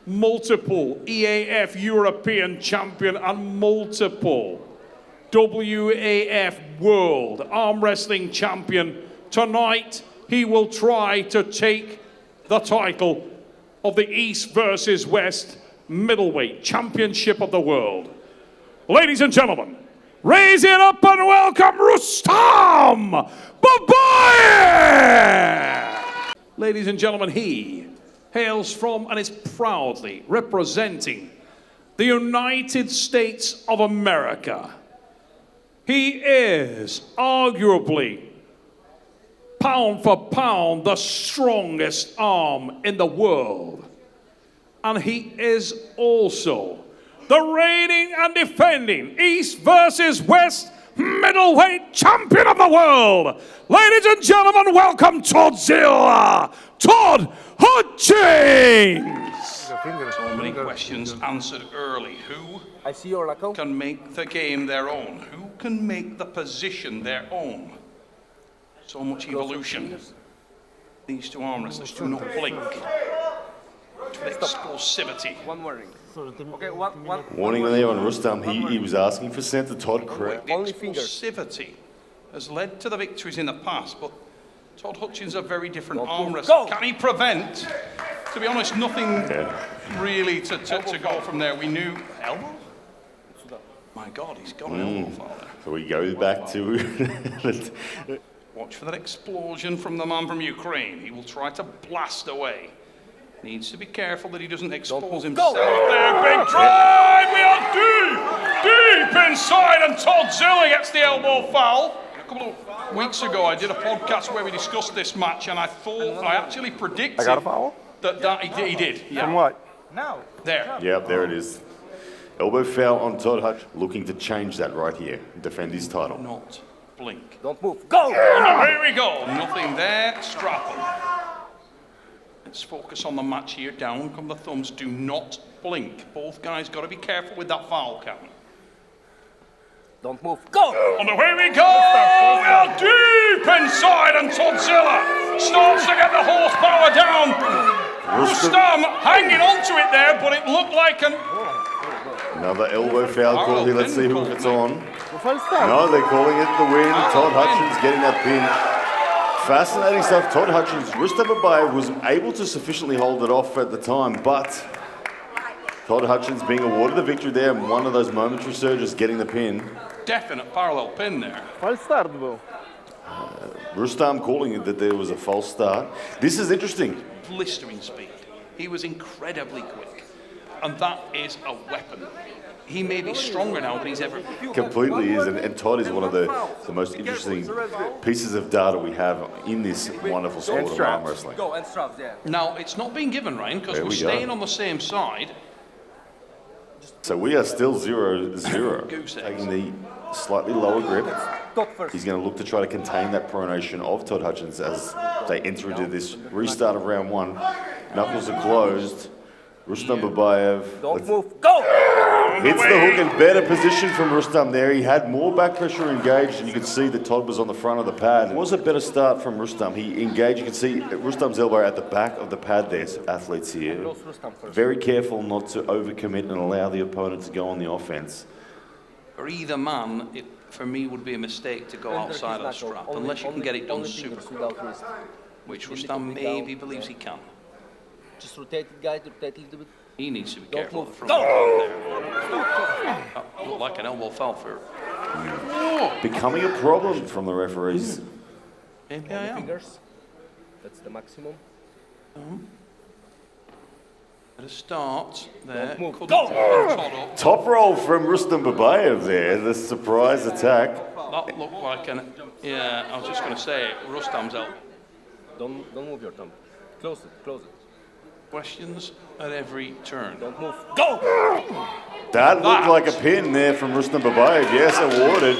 multiple EAF European champion and multiple WAF World Arm Wrestling champion. Tonight, he will try to take the title of the East versus West Middleweight Championship of the World. Ladies and gentlemen, raise it up and welcome Rustam Babaiev! Ladies and gentlemen, he hails from and is proudly representing the United States of America. He is arguably, pound for pound, the strongest arm in the world. And he is also the reigning and defending East versus West middleweight champion of the world. Ladies and gentlemen, welcome Todzilla, Todd Hutchings. So many questions answered early. Who can make the game their own? Who can make the position their own? So much evolution. These two arm wrestlers do not blink. With explosivity. One warning. Okay, one. Warning there on Rustam. He was asking for center. Todd correct. The explosivity has led to the victories in the past, but Todd Hutchings is a very different arm wrestler. Can he prevent? To be honest, nothing really to go from there. We knew elbow. My God, he's got an elbow foul there. So we go back to. Watch for that explosion from the man from Ukraine. He will try to blast away. Needs to be careful that he doesn't expose himself there. Big drive! We are deep inside, and Todzilla gets the elbow foul. A couple of weeks ago, I did a podcast where we discussed this match, and I actually predicted I got a foul? that he did. Yeah. From what? Now. There. Yep, there it is. Elbow foul on Todd Hutch, looking to change that right here, defend his title. Not blink. Don't move. Go! Oh, here we go. Nothing there. Strap him. Let's focus on the match here. Down come the thumbs. Do not blink. Both guys got to be careful with that foul count. Don't move. Go! And away we go! We are deep inside, and Todzilla starts to get the horsepower down. Rustam hanging onto it there, but it looked like Another elbow foul call here. Let's see who it's on. No, they're calling it the win. Todd Hutchings getting that pin. Fascinating stuff. Todd Hutchings, Rustam Babaiev was able to sufficiently hold it off at the time, but Todd Hutchings being awarded the victory there, and one of those momentary surges getting the pin. definite parallel pin there. False start был. Rustam calling it that there was a false start. This is interesting. Blistering speed. He was incredibly quick. And that is a weapon. He may be stronger now than he's ever been. Completely is, and Todd is one of the most interesting pieces of data we have in this wonderful sport of arm wrestling. Now, it's not being given, Ryan, because we're staying on the same side. So we are still 0-0, taking the slightly lower grip. He's going to look to try to contain that pronation of Todd Hutchings as they enter into this restart of round one. Knuckles are closed. Rustam Babaiev hits the hook in better position from Rustam there. He had more back pressure engaged, and you can see that Todd was on the front of the pad. It was a better start from Rustam. He engaged, you can see Rustam's elbow at the back of the pad there, athletes here. Very careful not to overcommit and allow the opponent to go on the offense. For either man, it, for me, would be a mistake to go outside of the strap, unless you can get it done super quick, which Rustam maybe believes he can. Just rotate it, guys, rotate a little bit. He needs to be careful at the front. That looked like an elbow foul for... Becoming a problem from the referees. Maybe I am. Fingers. That's the maximum. At a start there. Top roll from Rustam Babaiev there, the surprise attack. That looked like an... Yeah, I was just going to say, Rustam's elbow. Don't move your thumb. Close it, close it. Questions at every turn. Don't move. Go! That looked like a pin there from Rustam Babaiev. Yes, awarded.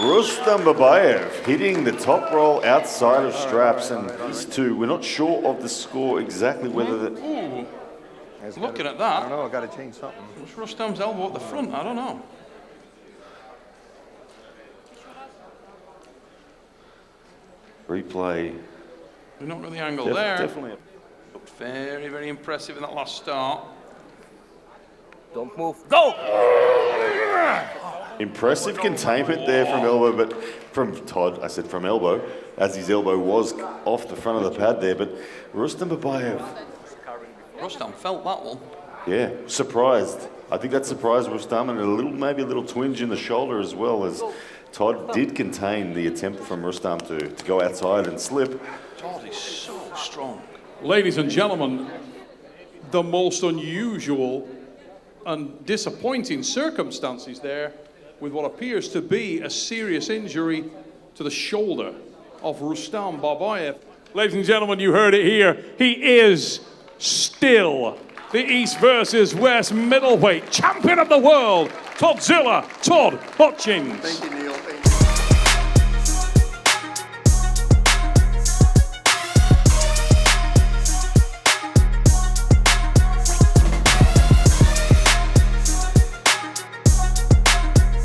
Rustam Babaiev hitting the top roll outside of straps, and these two, we're not sure of the score exactly whether the... Looking at that. I don't know, I got to change something. It's Rustam's elbow at the front, I don't know. Replay. We're not got the angle there. Definitely. Looked very, very impressive in that last start. Don't move. Go! Impressive containment there from elbow, but from Todd, I said from elbow, as his elbow was off the front of the pad there, but Rustam Babaiev. Rustam felt that one. Yeah, surprised. I think that surprised Rustam, and maybe a little twinge in the shoulder as well, as Todd did contain the attempt from Rustam to go outside and slip. Todd is so strong. Ladies and gentlemen, the most unusual and disappointing circumstances there with what appears to be a serious injury to the shoulder of Rustam Babaiev. Ladies and gentlemen, you heard it here. He is still the East versus West middleweight champion of the world, Todd Hutchings. Thank you, Neil.